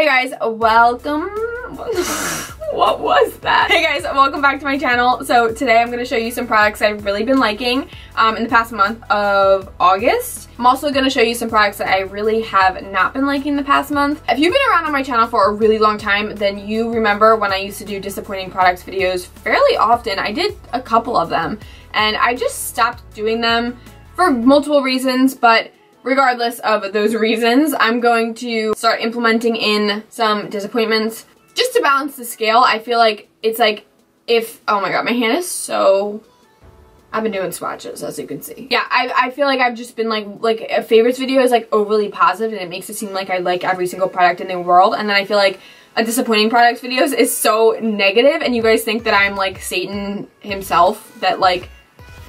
Hey guys, welcome. What was that? Hey guys, welcome back to my channel. So today I'm going to show you some products I've really been liking in the past month of August. I'm also going to show you some products that I really have not been liking the past month. If you've been around on my channel for a really long time, then you remember when I used to do disappointing products videos fairly often. I did a couple of them and I just stopped doing them for multiple reasons, but regardless of those reasons, I'm going to start implementing in some disappointments just to balance the scale. I feel like it's like if, oh my god, my hand is so, I've been doing swatches as you can see. Yeah, I feel like I've just been like a favorites video is like overly positive and it makes it seem like I like every single product in the world, and then I feel like a disappointing products videos is so negative and you guys think that I'm like Satan himself that like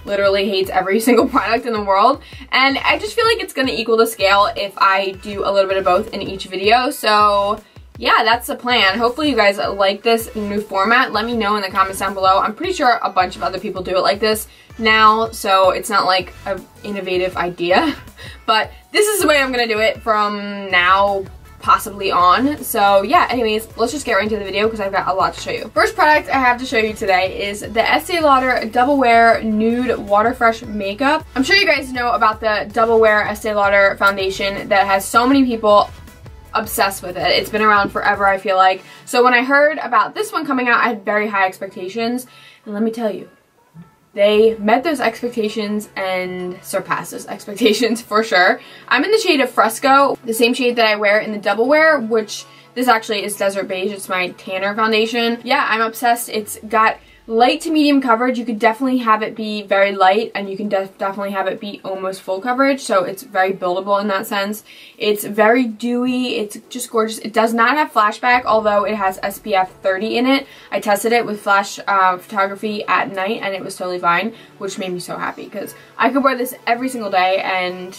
literally hates every single product in the world, and I just feel like it's gonna equal the scale if I do a little bit of both in each video. So yeah, that's the plan. Hopefully you guys like this new format. Let me know in the comments down below. I'm pretty sure a bunch of other people do it like this now, so it's not like an innovative idea, but this is the way I'm gonna do it from now possibly on. So yeah, anyways, let's just get right into the video because I've got a lot to show you. First product I have to show you today is the Este Lauder Double Wear Nude Water Fresh Makeup. I'm sure you guys know about the Double Wear Este Lauder foundation that has so many people obsessed with it. It's been around forever, I feel like. So when I heard about this one coming out, I had very high expectations, and let me tell you, they met those expectations and surpassed those expectations for sure. I'm in the shade of Fresco, the same shade that I wear in the Double Wear, which this actually is Desert Beige. It's my tanner foundation. Yeah, I'm obsessed. It's got light to medium coverage. You could definitely have it be very light, and you can definitely have it be almost full coverage, so it's very buildable in that sense. It's very dewy. It's just gorgeous. It does not have flashback, although it has SPF 30 in it. I tested it with flash photography at night and it was totally fine, which made me so happy because I could wear this every single day and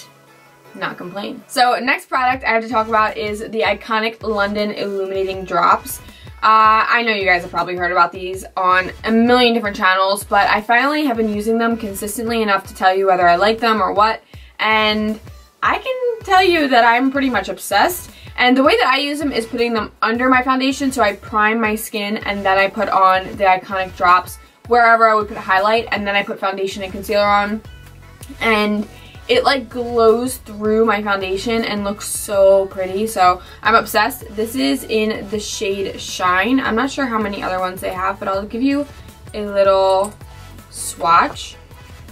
not complain. So next product I have to talk about is the iconic London Illuminating Drops. I know you guys have probably heard about these on a million different channels, but I finally have been using them consistently enough to tell you whether I like them or what, and I can tell you that I'm pretty much obsessed. And the way that I use them is putting them under my foundation, so I prime my skin and then I put on the iconic drops wherever I would put a highlight, and then I put foundation and concealer on, and it like glows through my foundation and looks so pretty. So I'm obsessed. This is in the shade Shine. I'm not sure how many other ones they have, but I'll give you a little swatch.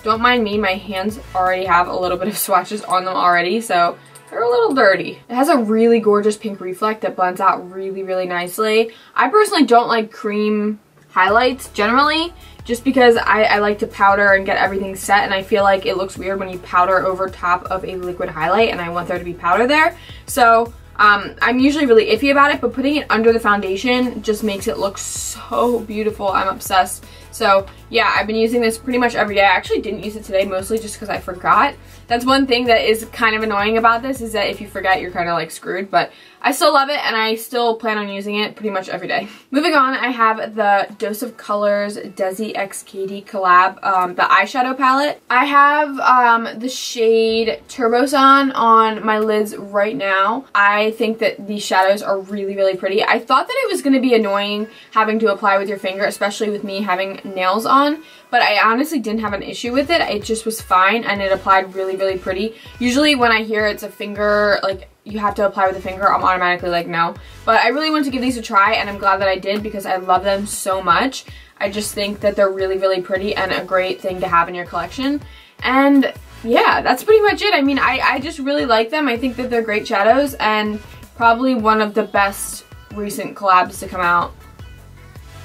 Don't mind me, my hands already have a little bit of swatches on them already, so they're a little dirty. It has a really gorgeous pink reflect that blends out really, really nicely. I personally don't like cream highlights generally, just because I like to powder and get everything set, and I feel like it looks weird when you powder over top of a liquid highlight, and I want there to be powder there. So I'm usually really iffy about it, but putting it under the foundation just makes it look so beautiful. I'm obsessed. So yeah, I've been using this pretty much every day. I actually didn't use it today, mostly just because I forgot. That's one thing that is kind of annoying about this, is that if you forget, you're kind of like screwed, but I still love it and I still plan on using it pretty much every day. Moving on, I have the Dose of Colors Desi X Katie collab, the eyeshadow palette. I have the shade Turboson on my lids right now. I think that these shadows are really, really pretty. I thought that it was going to be annoying having to apply with your finger, especially with me having nails on, but I honestly didn't have an issue with it. It just was fine and it applied really, really pretty. Usually when I hear it's a finger, like you have to apply with a finger, I'm automatically like no. But I really want to give these a try, and I'm glad that I did because I love them so much. I just think that they're really, really pretty and a great thing to have in your collection. And yeah, that's pretty much it. I mean, I just really like them. I think that they're great shadows and probably one of the best recent collabs to come out,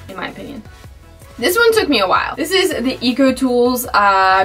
in my opinion. This one took me a while. This is the Ecotools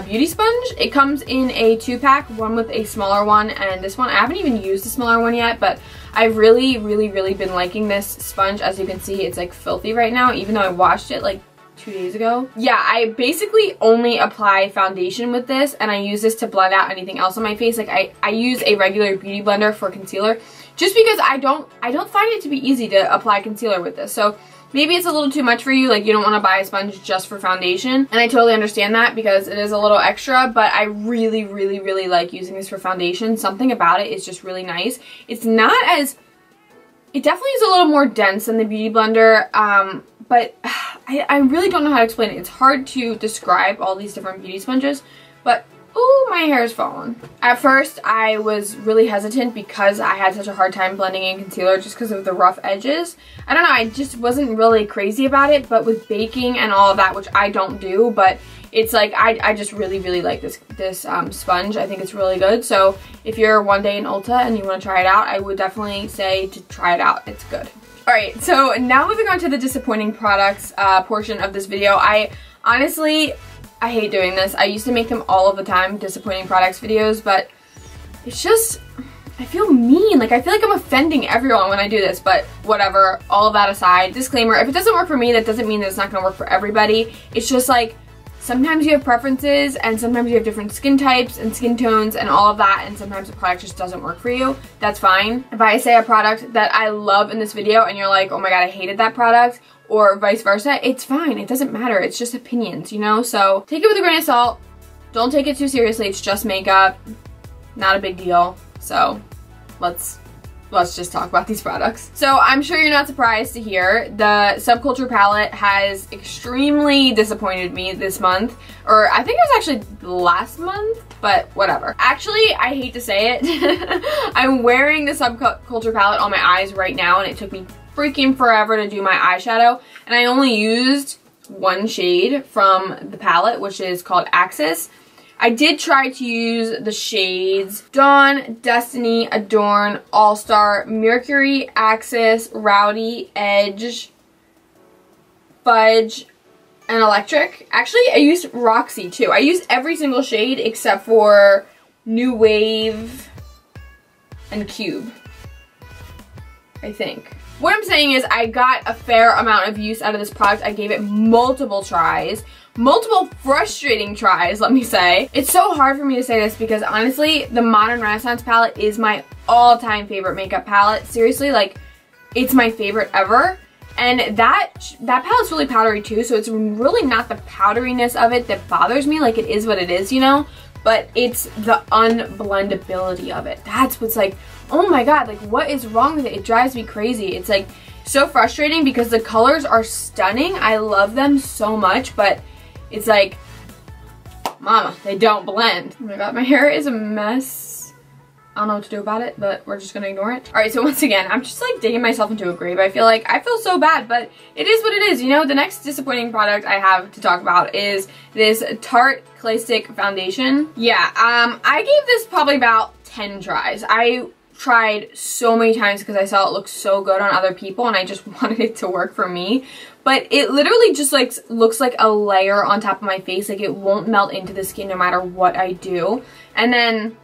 Beauty Sponge. It comes in a 2-pack, one with a smaller one, and this one, I haven't even used the smaller one yet, but I've really, really, really been liking this sponge. As you can see, it's like filthy right now, even though I washed it like 2 days ago. Yeah, I basically only apply foundation with this, and I use this to blend out anything else on my face. Like I use a regular beauty blender for concealer, just because I don't find it to be easy to apply concealer with this. So maybe it's a little too much for you, like you don't want to buy a sponge just for foundation, and I totally understand that because it is a little extra, but I really, really, really like using this for foundation. Something about it is just really nice. It's not as It definitely is a little more dense than the Beauty Blender, but I really don't know how to explain it. It's hard to describe all these different beauty sponges, but ooh, my hair is falling. At first, I was really hesitant because I had such a hard time blending in concealer just because of the rough edges. I don't know, I just wasn't really crazy about it, but with baking and all of that, which I don't do, but it's like, I just really like this sponge. I think it's really good. So if you're one day in Ulta and you want to try it out, I would definitely say to try it out. It's good. Alright, so now moving on to the disappointing products portion of this video. Honestly, I hate doing this. I used to make them all of the time, disappointing products videos, but it's just, I feel mean. Like, I feel like I'm offending everyone when I do this, but whatever. All of that aside, disclaimer, if it doesn't work for me, that doesn't mean that it's not going to work for everybody. It's just like, sometimes you have preferences, and sometimes you have different skin types and skin tones and all of that, and sometimes the product just doesn't work for you. That's fine. If I say a product that I love in this video and you're like, oh my god, I hated that product, or vice versa, it's fine. It doesn't matter. It's just opinions, you know? So take it with a grain of salt. Don't take it too seriously. It's just makeup. Not a big deal. So let's just talk about these products. So I'm sure you're not surprised to hear the Subculture Palette has extremely disappointed me this month. Or I think it was actually last month, but whatever. Actually, I hate to say it. I'm wearing the Subculture Palette on my eyes right now, and it took me freaking forever to do my eyeshadow, and I only used one shade from the palette, which is called Axis. I did try to use the shades Dawn, Destiny, Adorn, All-Star, Mercury, Axis, Rowdy, Edge, Fudge, and Electric. Actually, I used Roxy too. I used every single shade except for New Wave and Cube, I think. What I'm saying is I got a fair amount of use out of this product. I gave it multiple tries. Multiple frustrating tries, let me say. It's so hard for me to say this because honestly, the Modern Renaissance palette is my all-time favorite makeup palette. Seriously, like, it's my favorite ever. And that palette's really powdery too, so it's really not the powderiness of it that bothers me. Like, it is what it is, you know? But it's the unblendability of it. That's what's like, oh my god, like, what is wrong with it? It drives me crazy. It's like so frustrating because the colors are stunning. I love them so much, but it's like, mama, they don't blend. Oh my god, my hair is a mess. I don't know what to do about it, but we're just gonna ignore it. Alright, so once again, I'm just like digging myself into a grave. I feel so bad, but it is what it is, you know? The next disappointing product I have to talk about is this Tarte Clay Stick Foundation. Yeah, I gave this probably about 10 tries. I tried so many times because I saw it look so good on other people and I just wanted it to work for me. But it literally just like looks like a layer on top of my face. Like, it won't melt into the skin no matter what I do. And then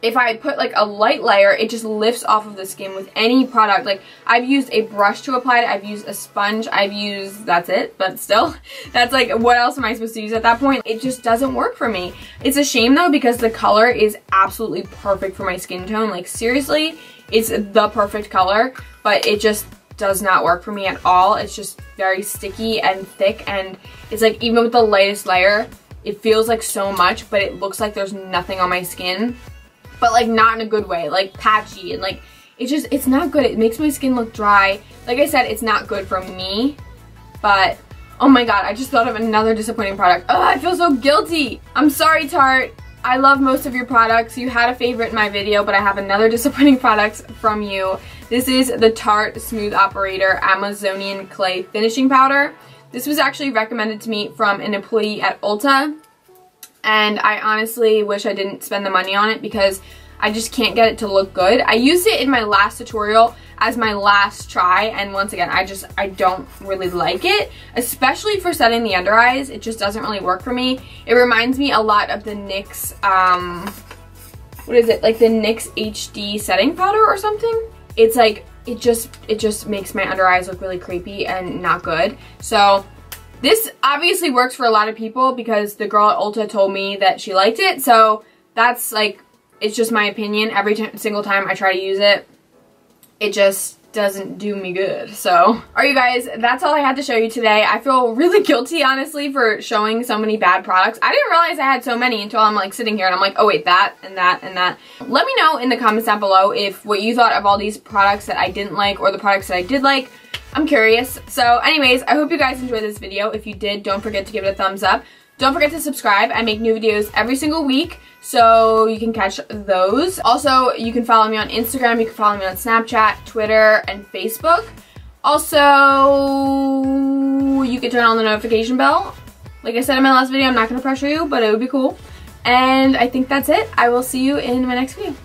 if I put like a light layer, it just lifts off of the skin with any product. Like, I've used a brush to apply it, I've used a sponge, I've used, that's it, but still, that's like, what else am I supposed to use at that point? It just doesn't work for me. It's a shame though, because the color is absolutely perfect for my skin tone. Like, seriously, it's the perfect color, but it just does not work for me at all. It's just very sticky and thick, and it's like, even with the lightest layer, it feels like so much, but it looks like there's nothing on my skin. But like, not in a good way, like patchy, and like, it's not good. It makes my skin look dry. Like I said, it's not good for me, but oh my god, I just thought of another disappointing product. Oh, I feel so guilty. I'm sorry, Tarte. I love most of your products. You had a favorite in my video, but I have another disappointing product from you. This is the Tarte Smooth Operator Amazonian Clay Finishing Powder. This was actually recommended to me from an employee at Ulta. And I honestly wish I didn't spend the money on it because I just can't get it to look good. I used it in my last tutorial as my last try, and once again, I don't really like it, especially for setting the under eyes. It just doesn't really work for me. It reminds me a lot of the NYX, what is it, like the NYX HD setting powder or something? It's like, it just makes my under eyes look really creepy and not good. So this obviously works for a lot of people because the girl at Ulta told me that she liked it, so that's like, it's just my opinion. Every single time I try to use it, it just doesn't do me good. So, alright you guys, that's all I had to show you today. I feel really guilty, honestly, for showing so many bad products. I didn't realize I had so many until I'm like sitting here and I'm like, oh wait, that and that and that. Let me know in the comments down below if what you thought of all these products that I didn't like or the products that I did like. I'm curious. So anyways, I hope you guys enjoyed this video. If you did, don't forget to give it a thumbs up. Don't forget to subscribe. I make new videos every single week, so you can catch those. Also, you can follow me on Instagram, you can follow me on Snapchat, Twitter, and Facebook. Also, you can turn on the notification bell. Like I said in my last video, I'm not going to pressure you, but it would be cool. And I think that's it. I will see you in my next video.